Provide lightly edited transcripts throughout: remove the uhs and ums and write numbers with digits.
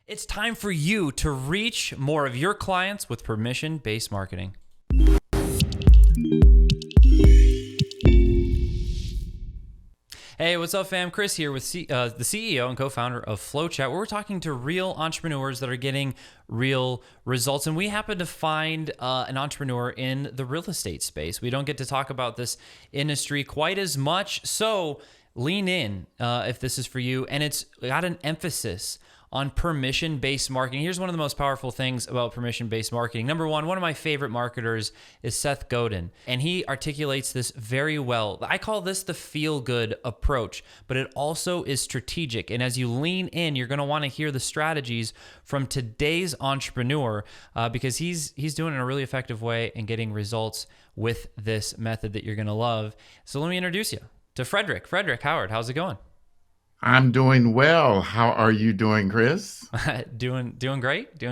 It's time for you to reach more of your clients with permission-based marketing. Hey, what's up, fam? Chris here with the CEO and co-founder of FlowChat, where we're talking to real entrepreneurs that are getting real results. And we happen to find an entrepreneur in the real estate space. We don't get to talk about this industry quite as much, so lean in if this is for you. And it's got an emphasis on permission-based marketing. Here's one of the most powerful things about permission-based marketing. Number one of my favorite marketers is Seth Godin, and he articulates this very well. I call this the feel-good approach, but it also is strategic. And as you lean in, you're going to want to hear the strategies from today's entrepreneur because he's doing it in a really effective way and getting results with this method that you're going to love. So let me introduce you to Frederick. Frederick Howard, how's it going? I'm doing well. How are you doing, Chris? Doing great. That's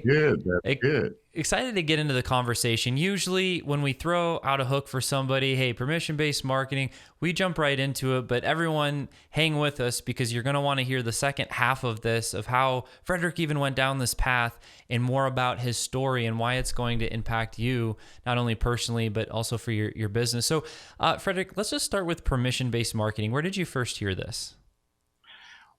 good. That's I good. excited to get into the conversation. Usually when we throw out a hook for somebody, hey, permission-based marketing, we jump right into it, but everyone hang with us because you're going to want to hear the second half of this, of how Frederick even went down this path and more about his story and why it's going to impact you, not only personally, but also for your business. So Frederick, let's just start with permission-based marketing. Where did you first hear this?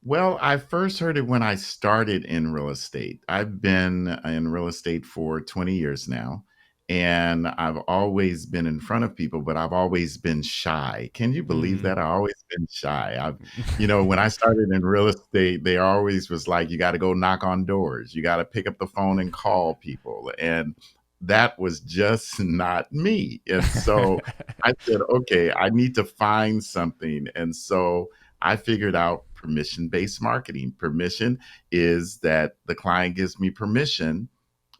Well, I first heard it when I started in real estate. I've been in real estate for 20 years now, and I've always been in front of people, but I've always been shy. Can you believe Mm. that? I've always been shy. When I started in real estate, they always was like, you got to go knock on doors. You got to pick up the phone and call people. And that was just not me. And so I said, okay, I need to find something. And so I figured out permission-based marketing. Permission is that the client gives me permission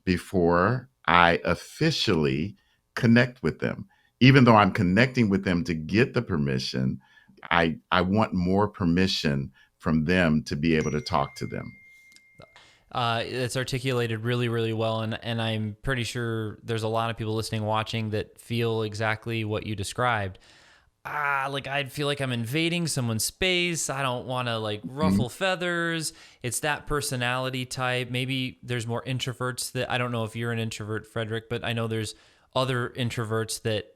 before I officially connect with them. Even though I'm connecting with them to get the permission, I want more permission from them to be able to talk to them. It's articulated really, really well, and I'm pretty sure there's a lot of people listening, watching that feel exactly what you described. Like I feel like I'm invading someone's space. I don't want to like Mhm. ruffle feathers. It's that personality type. Maybe there's more introverts that I don't know if you're an introvert, Frederick, but I know there's other introverts that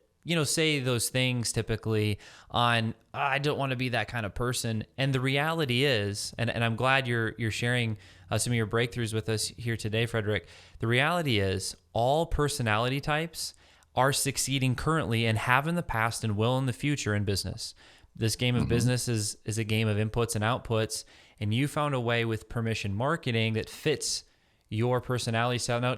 say those things typically on I don't want to be that kind of person. And the reality is, and I'm glad you're sharing some of your breakthroughs with us here today, Frederick. The reality is all personality types are succeeding currently and have in the past and will in the future in business. This game of Mhm. business is a game of inputs and outputs, and you found a way with permission marketing that fits your personality style. Now,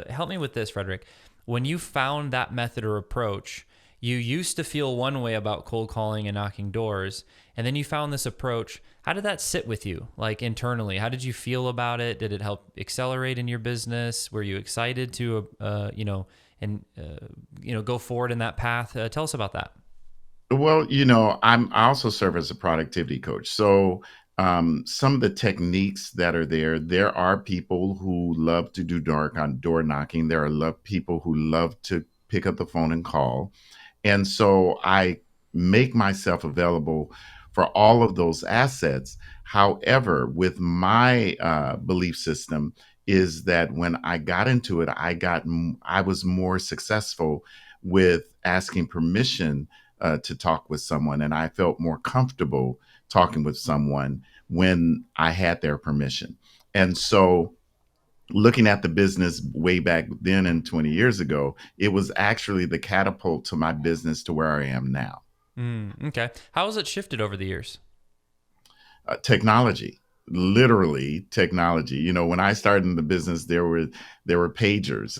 help me with this, Frederick. When you found that method or approach, you used to feel one way about cold calling and knocking doors, and then you found this approach. How did that sit with you, like internally? How did you feel about it? Did it help accelerate in your business? Were you excited to, go forward in that path? Tell us about that. Well, I also serve as a productivity coach. So, some of the techniques that are there are people who love to do door knocking. There are people who love to pick up the phone and call. And so I make myself available for all of those assets. However, with my belief system is that when I got into it, I was more successful with asking permission to talk with someone, and I felt more comfortable talking with someone when I had their permission. And so looking at the business way back then and 20 years ago, it was actually the catapult to my business to where I am now. Okay. How has it shifted over the years? Technology, literally technology. When I started in the business, there were pagers.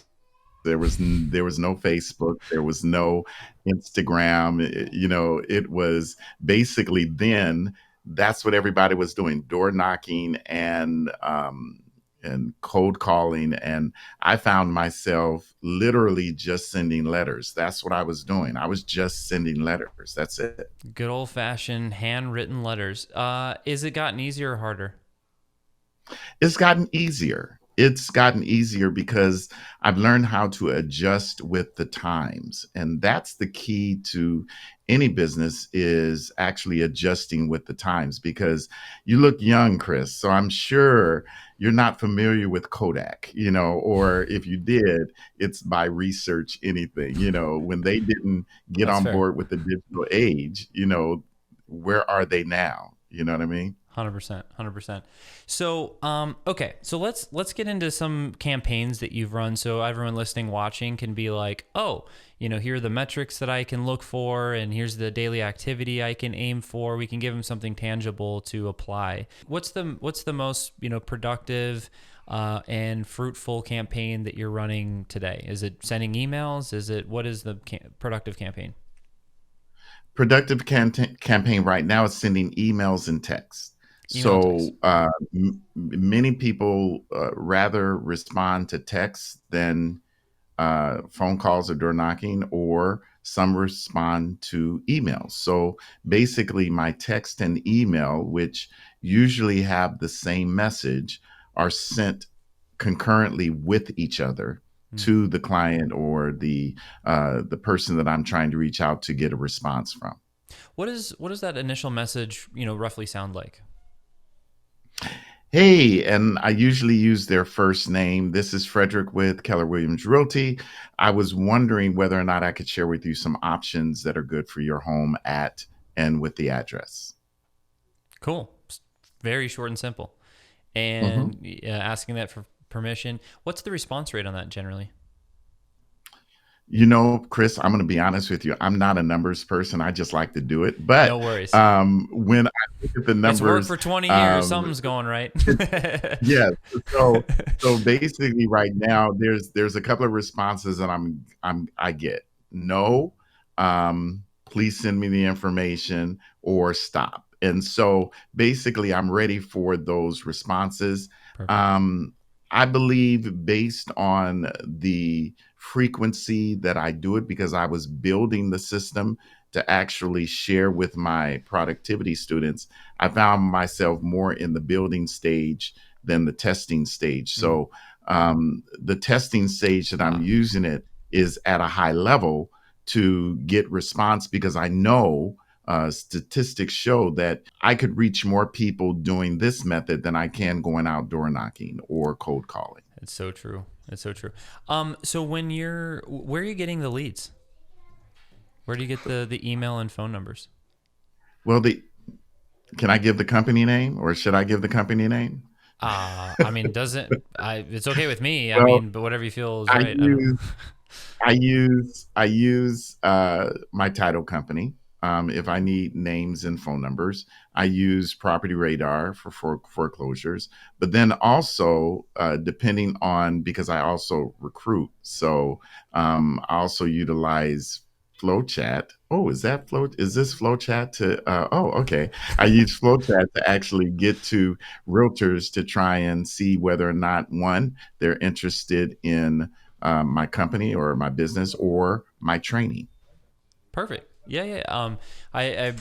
There was no Facebook. There was no Instagram. It was basically then that's what everybody was doing: door knocking and cold calling. And I found myself literally just sending letters. That's what I was doing. I was just sending letters. That's it. Good old fashioned handwritten letters. Is it gotten easier or harder? It's gotten easier. it's gotten easier because I've learned how to adjust with the times. And that's the key to any business, is actually adjusting with the times, because you look young, Chris. So I'm sure you're not familiar with Kodak, or if you did, it's by research anything, when they didn't get That's on fair. board with the digital age, where are they now? You know what I mean? 100%, 100%. So, okay, so let's get into some campaigns that you've run, so everyone listening, watching can be like, oh, here are the metrics that I can look for, and here's the daily activity I can aim for. We can give them something tangible to apply. What's the most productive and fruitful campaign that you're running today? Is it sending emails? What is the productive campaign? Productive campaign right now is sending emails and texts. Email and text. So many people rather respond to texts than phone calls or door knocking, or some respond to emails. So basically, my text and email, which usually have the same message, are sent concurrently with each other Hmm. to the client or the person that I'm trying to reach out to get a response from. What does that initial message, roughly sound like? Hey, and I usually use their first name. This is Frederick with Keller Williams Realty. I was wondering whether or not I could share with you some options that are good for your home at and with the address. Cool. Very short and simple. Mhm. And asking that for permission. What's the response rate on that generally? Chris, I'm going to be honest with you. I'm not a numbers person. I just like to do it. But No worries. when I look at the It's worked numbers, for 20 years. um, Something's going right. yes. So basically right now there's a couple of responses that I get. No, please send me the information, or stop. And so basically I'm ready for those responses. Perfect. Um, I believe, based on the frequency that I do it, because I was building the system to actually share with my productivity students, I found myself more in the building stage than the testing stage. Mm. So the testing stage that I'm Ah, using it is at a high level to get response, because I know statistics show that I could reach more people doing this method than I can going out door knocking or cold calling. it's so true. It's so true. So where are you getting the leads? Where do you get the email and phone numbers? Well, can I give the company name, or should I give the company name? I mean, it's okay with me. I Well, mean, but whatever you feel is I right. I don't know. use my title company. If I need names and phone numbers, I use Property Radar for foreclosures. But then also, depending on, because I also recruit, so I also utilize FlowChat. Oh, is this FlowChat to? Oh, okay. I use FlowChat to actually get to realtors to try and see whether or not, one, they're interested in my company or my business or my training. Perfect. Yeah,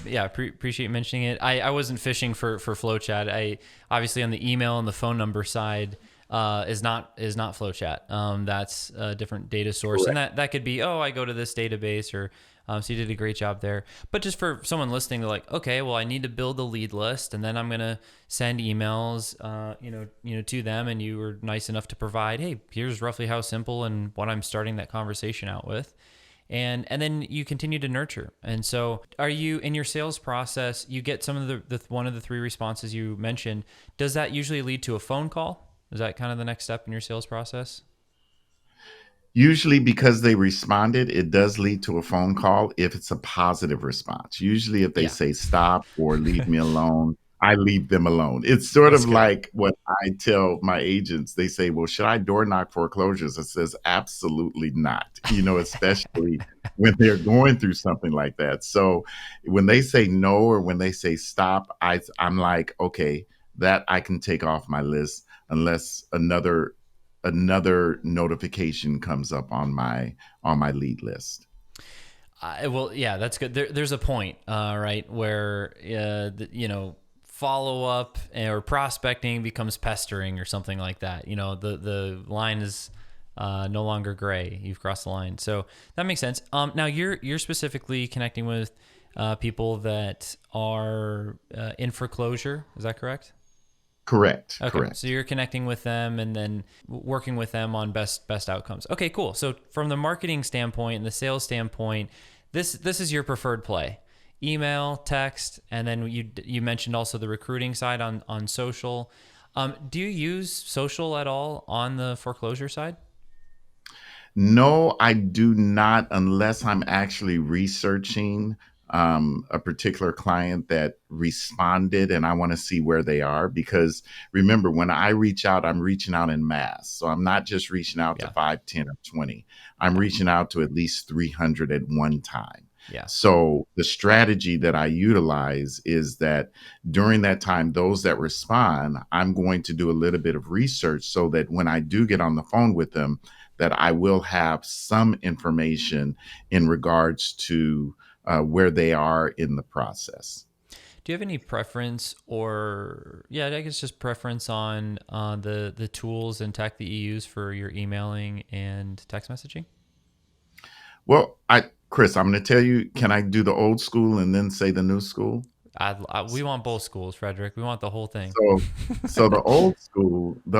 yeah. Appreciate you mentioning it. I wasn't fishing for FlowChat. I obviously, on the email and the phone number side is not FlowChat. That's a different data source, and Correct. that could be, oh, I go to this database, or so you did a great job there. But just for someone listening, they're like, okay, well, I need to build a lead list, and then I'm gonna send emails, to them. And you were nice enough to provide, hey, here's roughly how simple and what I'm starting that conversation out with. And then you continue to nurture. And so, are you, in your sales process, you get some of the one of the three responses you mentioned, does that usually lead to a phone call? Is that kind of the next step in your sales process? Usually, because they responded, it does lead to a phone call if it's a positive response. Usually, if they Yeah. say stop or leave me alone, I leave them alone. It's sort That's of good. like what I tell my agents. They say, well, should I door knock foreclosures? I says, absolutely not, especially when they're going through something like that. So when they say no, or when they say stop, I'm like, okay, that I can take off my list, unless another notification comes up on my lead list. Well, yeah, that's good. There's a point, right, where follow up or prospecting becomes pestering or something like that. The line is no longer gray. You've crossed the line. So that makes sense. Now you're specifically connecting with people that are in foreclosure. Is that correct? Correct. Okay, Correct. so you're connecting with them and then working with them on best outcomes. Okay, cool. So from the marketing standpoint and the sales standpoint, this is your preferred play: email, text, and then you mentioned also the recruiting side on social. Do you use social at all on the foreclosure side? No, I do not, unless I'm actually researching a particular client that responded and I want to see where they are. Because remember, when I reach out, I'm reaching out in mass. So I'm not just reaching out to Yeah, 5, 10, or 20. I'm yeah, reaching out to at least 300 at one time. yeah. So the strategy that I utilize is that during that time, those that respond, I'm going to do a little bit of research so that when I do get on the phone with them, that I will have some information in regards to where they are in the process. Do you have any preference, or I guess just preference on the tools and tech that you use for your emailing and text messaging? Well, Chris, I'm going to tell you, can I do the old school and then say the new school? We want both schools, Frederick. We want the whole thing. So, the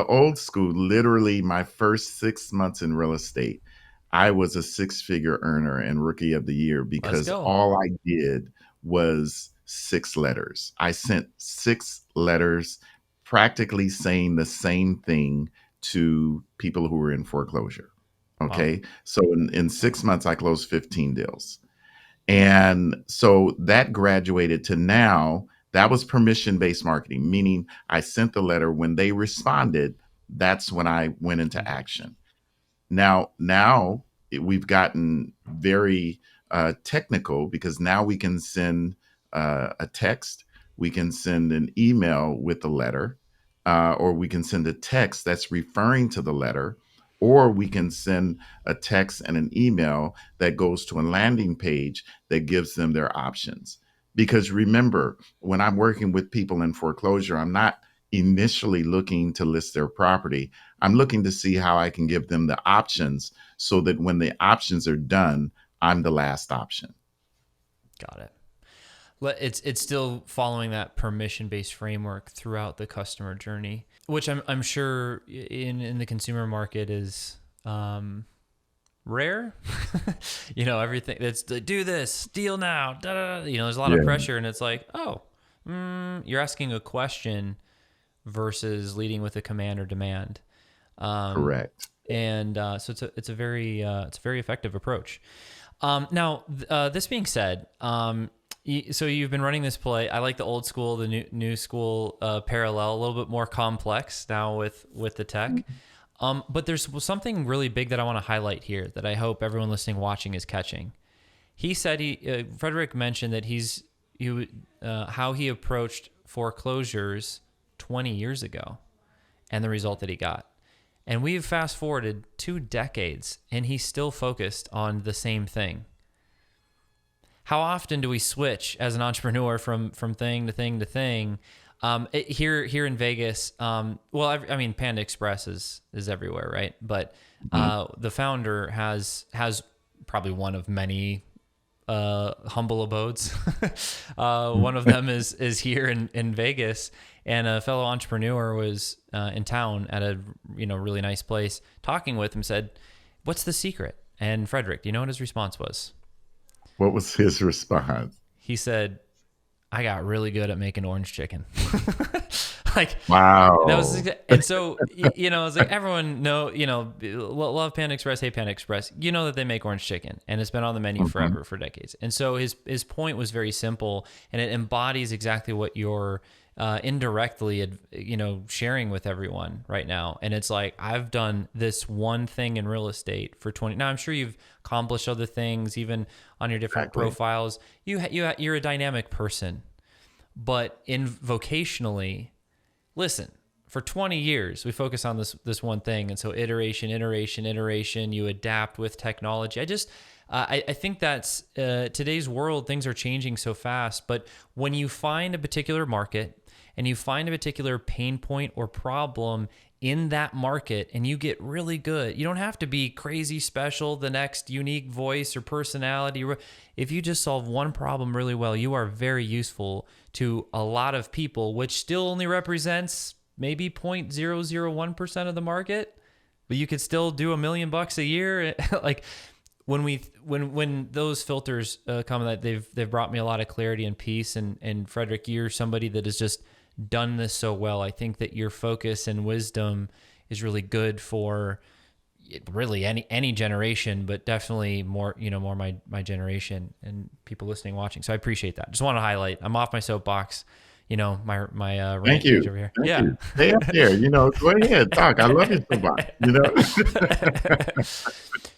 old school, literally my first 6 months in real estate, I was a six-figure earner and rookie of the year Let's because go. all I did was 6 letters. I sent 6 letters practically saying the same thing to people who were in foreclosure. Wow. Okay. So in 6 months, I closed 15 deals. And so that graduated to now, that was permission based marketing, meaning I sent the letter. When they responded, that's when I went into Mhm. action. We've gotten very technical because now we can send a text, we can send an email with a letter, or we can send a text that's referring to the letter, or we can send a text and an email that goes to a landing page that gives them their options. Because remember, when I'm working with people in foreclosure, I'm not initially looking to list their property. I'm looking to see how I can give them the options so that when the options are done, I'm the last option. Got it. It's still following that permission-based framework throughout the customer journey, which I'm sure in the consumer market is rare. Everything that's do this, deal now, da, da, da. There's a lot of Yeah, pressure, and it's like, you're asking a question versus leading with a command or demand. Um, correct. so it's a very effective approach. Now, this being said, so you've been running this play. I like the old school, the new school parallel, a little bit more complex now with the tech. But there's something really big that I want to highlight here that I hope everyone listening, watching is catching. He said Frederick mentioned that how he approached foreclosures 20 years ago and the result that he got. And we've fast forwarded 2 decades and he's still focused on the same thing. How often do we switch as an entrepreneur from thing to thing to thing? Here in Vegas, Panda Express is everywhere, right? But Mhm. the founder has probably one of many humble abodes. One of them is here in Vegas, and a fellow entrepreneur was in town at a really nice place talking with him. Said, "What's the secret?" And Frederick, do you know what his response was? What was his response? He said, "I got really good at making orange chicken." Like that was, Wow. and so it's like everyone love Panda Express, hate Panda Express. You know that they make orange chicken, and it's been on the menu Mhm. forever, for decades. And so his point was very simple, and it embodies exactly what you're indirectly sharing with everyone right now. And it's like, I've done this one thing in real estate for 20. Now I'm sure you've accomplished other things, even on your different Exactly. profiles. You're a dynamic person, but in vocationally, listen, for 20 years we focus on this one thing, and so iteration, you adapt with technology. I think that's today's world. Things are changing so fast, but when you find a particular market and you find a particular pain point or problem in that market and you get really good. You don't have to be crazy special, the next unique voice or personality. If you just solve one problem really well, you are very useful to a lot of people, which still only represents maybe 0.001% of the market, but you could still do $1 million a year. Like when those filters come, that they've brought me a lot of clarity and peace. And Frederick, you're somebody that has just done this so well. I think that your focus and wisdom is really good for really any generation, but definitely more my generation and people listening, watching. So I appreciate that. Just want to highlight, I'm off my soapbox, my Thank rampage you. over here. Thank Yeah. you. Stay up there. Go ahead, talk. I love your soapbox.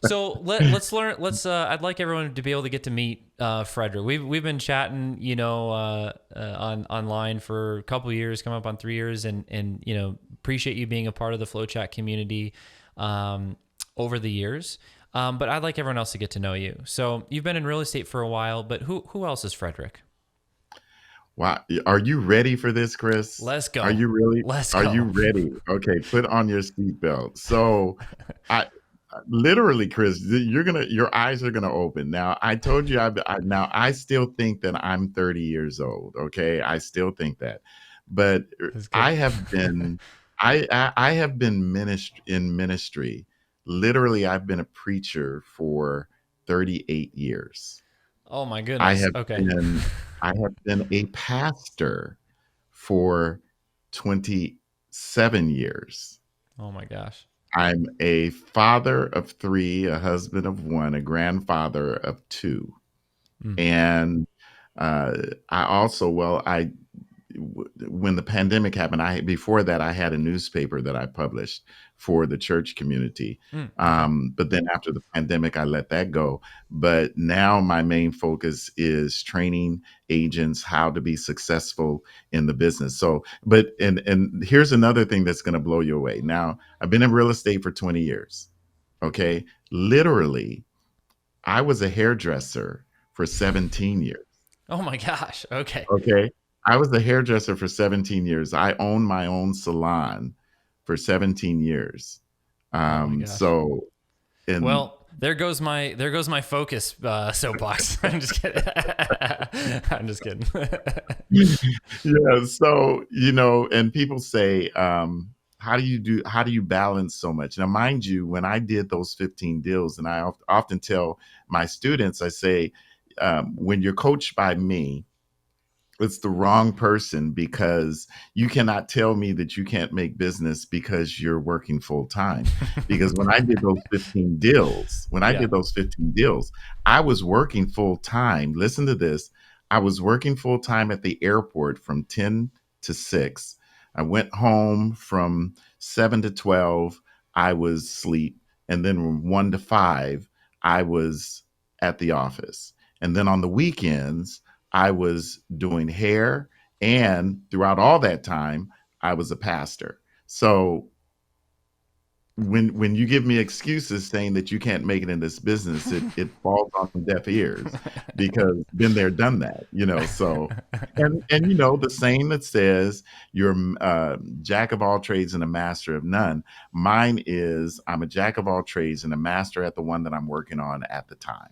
So let's learn. I'd like everyone to be able to get to meet Frederick. We've been chatting, online for a couple of years, coming up on 3 years, and appreciate you being a part of the FlowChat community over the years. But I'd like everyone else to get to know you. So you've been in real estate for a while, but who else is Frederick? Wow. Are you ready for this, Chris? Let's go. Are you really? Let's Are go. you ready? Okay, put on your seatbelt. So, I literally, Chris, your eyes are gonna open. Now, I told you, now I still think that I'm 30 years old. Okay, I still think that, but I have been, I have been in ministry. Literally, I've been a preacher for 38 years. Oh my I goodness. have Okay. been I have been a pastor for 27 years. Oh my gosh. I'm a father of 3, a husband of 1, a grandfather of 2. Mm. And I also, when the pandemic happened, before that I had a newspaper that I published for the church community. Okay. But then after the pandemic, I let that go. But now my main focus is training agents how to be successful in the business. So, and here's another thing that's going to blow you away. Now, I've been in real estate for 20 years. Okay. Literally, I was a hairdresser for 17 years. Oh my gosh. Okay. Okay. I was a hairdresser for 17 years. I owned my own salon for 17 years. Oh my gosh. So, and Well, there goes my focus soapbox. I'm just kidding. I'm just kidding. yeah, so, and people say, how do you balance so much? Now, mind you, when I did those 15 deals, and I often tell my students, I say, when you're coached by me, it's the wrong person, because you cannot tell me that you can't make business because you're working full time. Because when I did those 15 deals, Yeah. I was working full time. Listen to this. I was working full time at the airport from 10 to 6. I went home from 7 to 12. I was asleep. And then from 1 to 5, I was at the office. And then on the weekends, I was doing hair, and throughout all that time, I was a pastor. So when you give me excuses saying that you can't make it in this business, it falls on deaf ears, because been there, done that, So, and the saying that says you're jack of all trades and a master of none. Mine is, I'm a jack of all trades and a master at the one that I'm working on at the time.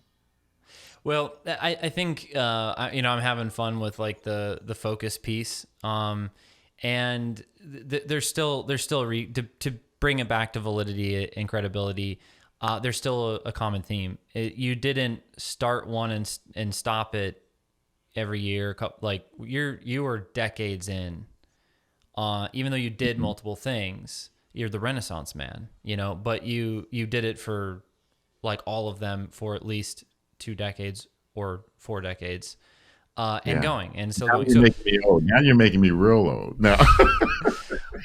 Well, I think I'm having fun with like the focus piece, and there's still to bring it back to validity and credibility. There's still a common theme. You didn't start one and stop it every year. Like you were decades in. Even though you did multiple things, you're the Renaissance man. But you did it for like all of them for at least 2 decades or 4 decades, and going and still going. So making me old. Now you're making me real old. No.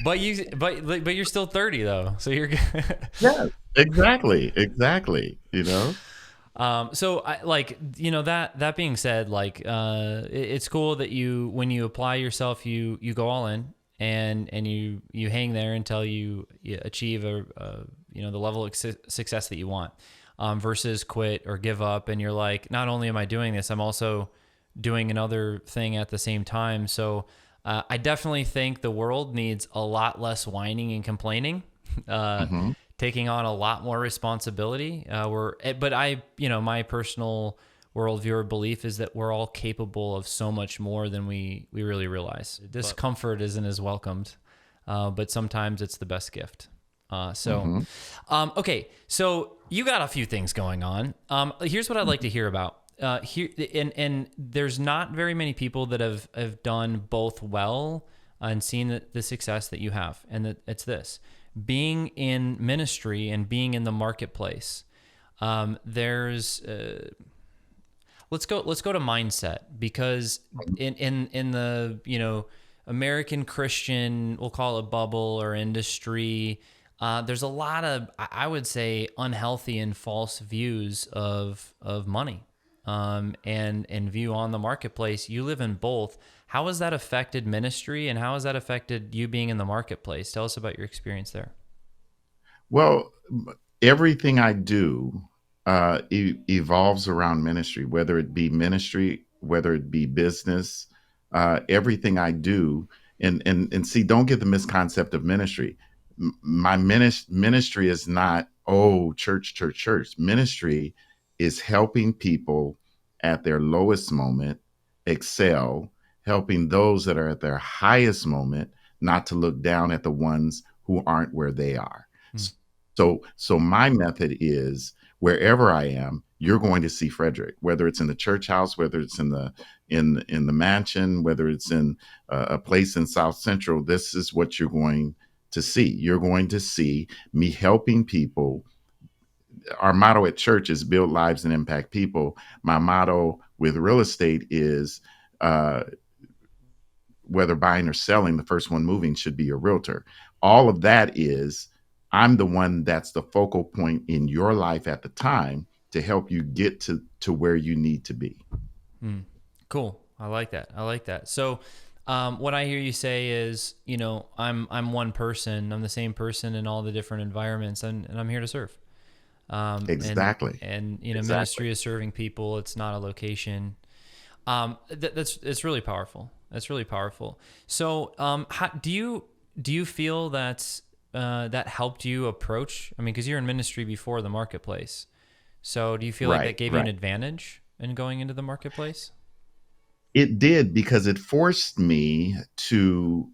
but you're still 30 though, so you're good. Yeah, exactly. So that being said, like it's cool that when you apply yourself, you go all in, and you hang there until you achieve the level of success that you want. Versus quit or give up, and you're like, not only am I doing this, I'm also doing another thing at the same time. So I definitely think the world needs a lot less whining and complaining, uh, Hmm. taking on a lot more responsibility. But my personal worldview or belief is that we're all capable of so much more than we really realize. Discomfort isn't as welcomed, but sometimes it's the best gift. Uh, so, Hmm. okay, so you got a few things going on. Here's what I'd like to hear about. And there's not very many people that have done both well and seen the success that you have, and that it's this: being in ministry and being in the marketplace. There's let's go to mindset, because in the American Christian, we'll call it bubble or industry, there's a lot of, I would say, unhealthy and false views of money, and view on the marketplace. You live in both. How has that affected ministry, and how has that affected you being in the marketplace? Tell us about your experience there. Well, everything I do evolves around ministry, whether it be business, everything I do. And see, don't get the misconcept of ministry. My ministry is not, oh, church, church, church. Ministry is helping people at their lowest moment excel, helping those that are at their highest moment not to look down at the ones who aren't where they are. Hmm. So my method is, wherever I am, you're going to see Frederick, whether it's in the church house, whether it's in the mansion, whether it's in a place in South Central. This is what you're going to see. You're going to see me helping people. Our motto at church is build lives and impact people. My motto with real estate is, uh, whether buying or selling, the first one moving should be your realtor. All of that is, I'm the one that's the focal point in your life at the time to help you get to where you need to be. Hmm. Cool. I like that. I like that. So, what I hear you say is, I'm one person. I'm the same person in all the different environments, and I'm here to serve. Exactly. And Exactly. ministry is serving people. It's not a location. That's it's really powerful. That's really powerful. So, do you feel that that helped you approach? I mean, because you're in ministry before the marketplace. So, do you feel like Right. that gave you an Right. advantage in going into the marketplace? It did, because it forced me to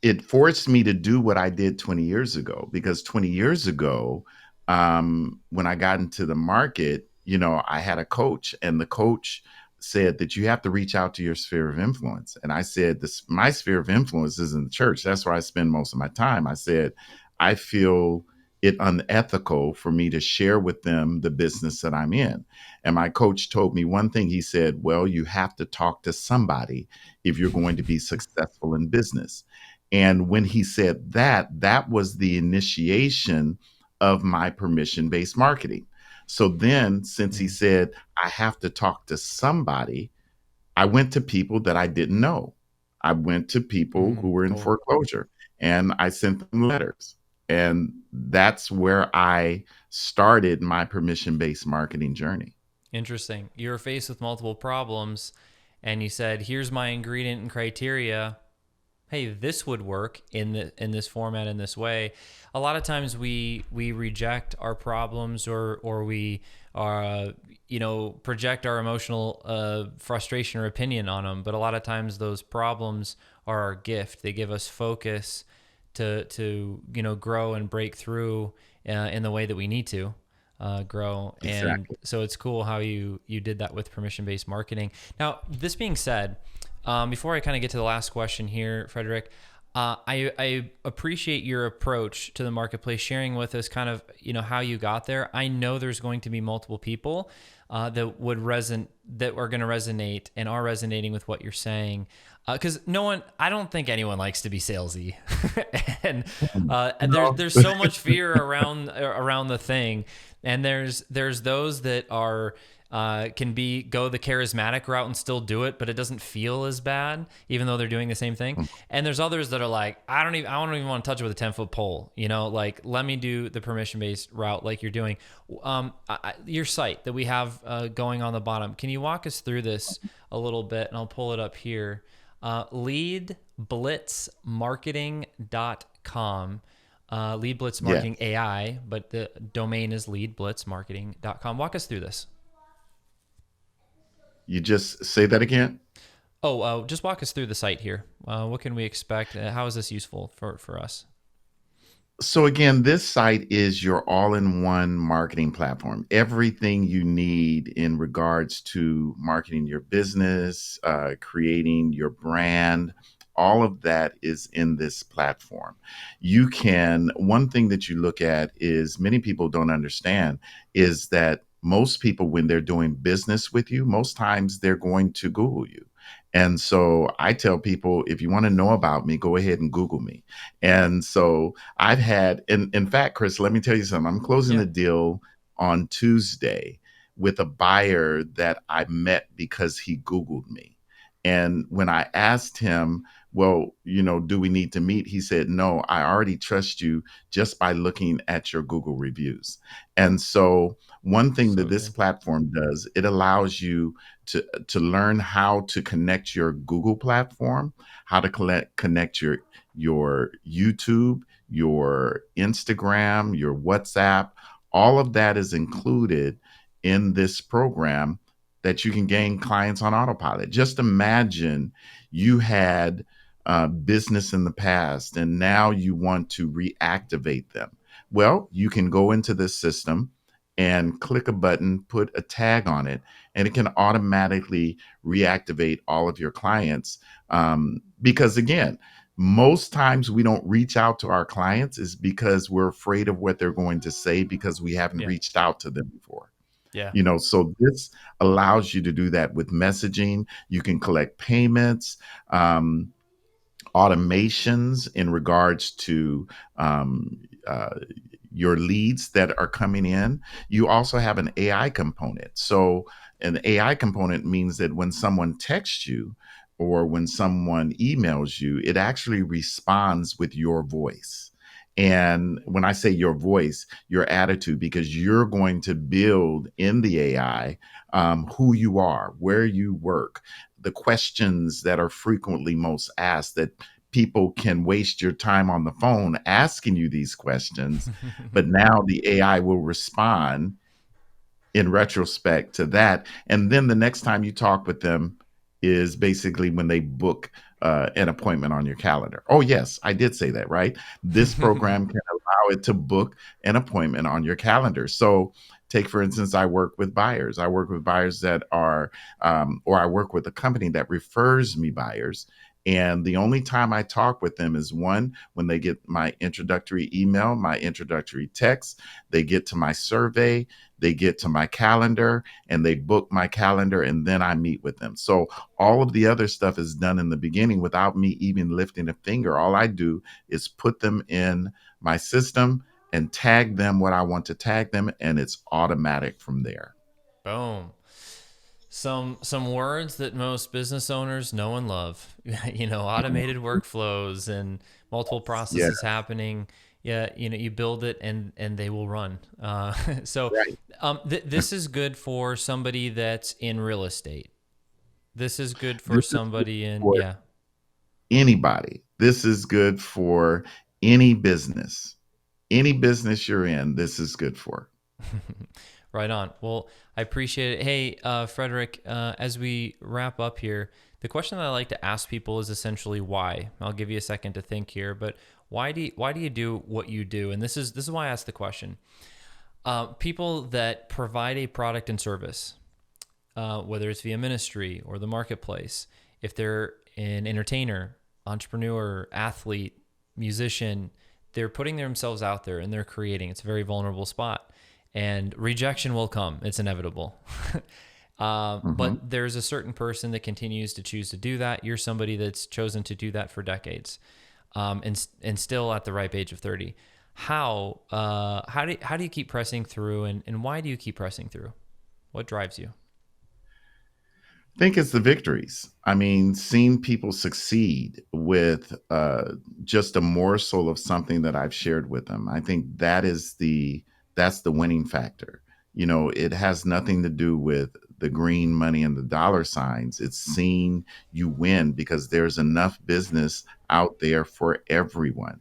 do what I did 20 years ago. Because 20 years ago, when I got into the market, I had a coach, and the coach said that you have to reach out to your sphere of influence. And I said, my sphere of influence is in the church. That's where I spend most of my time. I said, I feel it unethical for me to share with them the business that I'm in. And my coach told me one thing. He said, well, you have to talk to somebody if you're going to be successful in business. And when he said that, that was the initiation of my permission-based marketing. So then, since he Mm, said, I have to talk to somebody, I went to people that I didn't know. I went to people who were in cool. foreclosure, and I sent them letters. And that's where I started my permission-based marketing journey. Interesting. You were faced with multiple problems, and you said, "Here's my ingredient and criteria. Hey, this would work in this format, in this way." A lot of times we reject our problems, or we project our emotional frustration or opinion on them. But a lot of times those problems are our gift. They give us focus to grow and break through in the way that we need to grow. And Exactly. so it's cool how you did that with permission based marketing. Now, this being said, before I kind of get to the last question here, Frederick, I appreciate your approach to the marketplace, sharing with us kind of how you got there. I know there's going to be multiple people that are going to resonate and are resonating with what you're saying, because I don't think anyone likes to be salesy, and No. there's so much fear around the thing, and there's those that are can go the charismatic route and still do it, but it doesn't feel as bad, even though they're doing the same thing. And there's others that are like, I don't even want to touch it with a 10-foot pole. Like, let me do the permission based route like you're doing. Your site that we have going on the bottom. Can you walk us through this a little bit? And I'll pull it up here. LeadBlitzMarketing.com. LeadBlitz Yeah. Marketing AI, but the domain is LeadBlitzMarketing.com. Walk us through this. You just say that again. Just walk us through the site here. What can we expect? How is this useful for us? So again, this site is your all-in-one marketing platform. Everything you need in regards to marketing your business, creating your brand, all of that is in this platform. One thing that you look at is many people don't understand is that most people, when they're doing business with you, most times they're going to Google you. And so I tell people, if you want to know about me, go ahead and Google me. And so in fact, Chris, let me tell you something. I'm closing Yeah. a deal on Tuesday with a buyer that I met because he Googled me. And when I asked him, well, do we need to meet? He said, no, I already trust you just by looking at your Google reviews. And so one thing that So this good. platform does, it allows you to learn how to connect your Google platform, how to connect your YouTube, your Instagram, your WhatsApp. All of that is included in this program that you can gain clients on autopilot. Just imagine you had business in the past and now you want to reactivate them. Well, you can go into this system and click a button, put a tag on it, and it can automatically reactivate all of your clients. Because again, most times we don't reach out to our clients is because we're afraid of what they're going to say because we haven't Yeah. reached out to them before. Yeah. So this allows you to do that with messaging. You can collect payments. Automations in regards to um, uh, your leads that are coming in. You also have an AI component. So, an AI component means that when someone texts you or when someone emails you, it actually responds with your voice. And when I say your voice, your attitude, because you're going to build in the AI who you are, where you work, the questions that are frequently most asked that people can waste your time on the phone asking you these questions, but now the AI will respond in retrospect to that. And then the next time you talk with them is basically when they book an appointment on your calendar. Oh, yes, I did say that, right? This program can allow it to book an appointment on your calendar. So, take for instance, I work with buyers. I work with buyers that are, or I work with a company that refers me buyers. And the only time I talk with them is one, when they get my introductory email, my introductory text, they get to my survey, they get to my calendar and they book my calendar and then I meet with them. So all of the other stuff is done in the beginning without me even lifting a finger. All I do is put them in my system and tag them what I want to tag them, and it's automatic from there. Boom. Some words that most business owners know and love. Automated workflows and multiple Yeah, processes happening. Yeah, you build it and they will run. So right. this is good for somebody that's in real estate. This is good for This is good somebody in for yeah. anybody. This is good for any business. Any business you're in, this is good for. Right on. Well, I appreciate it. Hey, Frederick, as we wrap up here, the question that I like to ask people is essentially why. I'll give you a second to think here, but why do you do what you do? And this is why I asked the question. People that provide a product and service, whether it's via ministry or the marketplace, if they're an entertainer, entrepreneur, athlete, musician, they're putting themselves out there and they're creating. It's a very vulnerable spot, and rejection will come. It's inevitable. Mhm. But there's a certain person that continues to choose to do that. You're somebody that's chosen to do that for decades, and still at the ripe age of 30. How do you keep pressing through, and why do you keep pressing through? What drives you? Think it's the victories. I mean, seeing people succeed with just a morsel of something that I've shared with them. I think that's the winning factor. It has nothing to do with the green money and the dollar signs. It's seeing you win because there's enough business out there for everyone.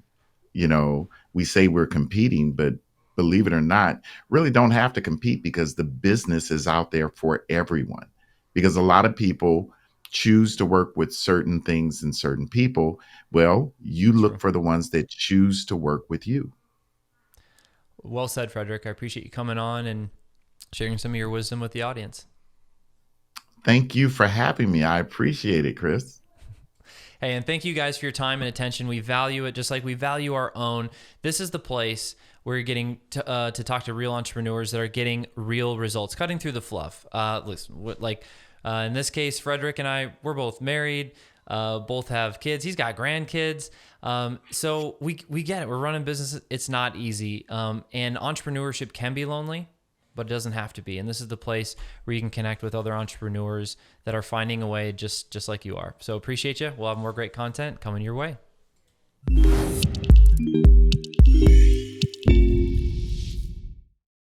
We say we're competing, but believe it or not, really don't have to compete because the business is out there for everyone. Because a lot of people choose to work with certain things and certain people. Well, you look True. for the ones that choose to work with you. Well said, Frederick. I appreciate you coming on and sharing some of your wisdom with the audience. Thank you for having me. I appreciate it, Chris. Hey, and thank you guys for your time and attention. We value it just like we value our own. This is the place where you're getting to talk to real entrepreneurs that are getting real results, cutting through the fluff. Listen, in this case, Frederick and I, we're both married, both have kids. He's got grandkids. So we get it. We're running business. It's not easy. And entrepreneurship can be lonely, but it doesn't have to be. And this is the place where you can connect with other entrepreneurs that are finding a way just like you are. So appreciate you. We'll have more great content coming your way.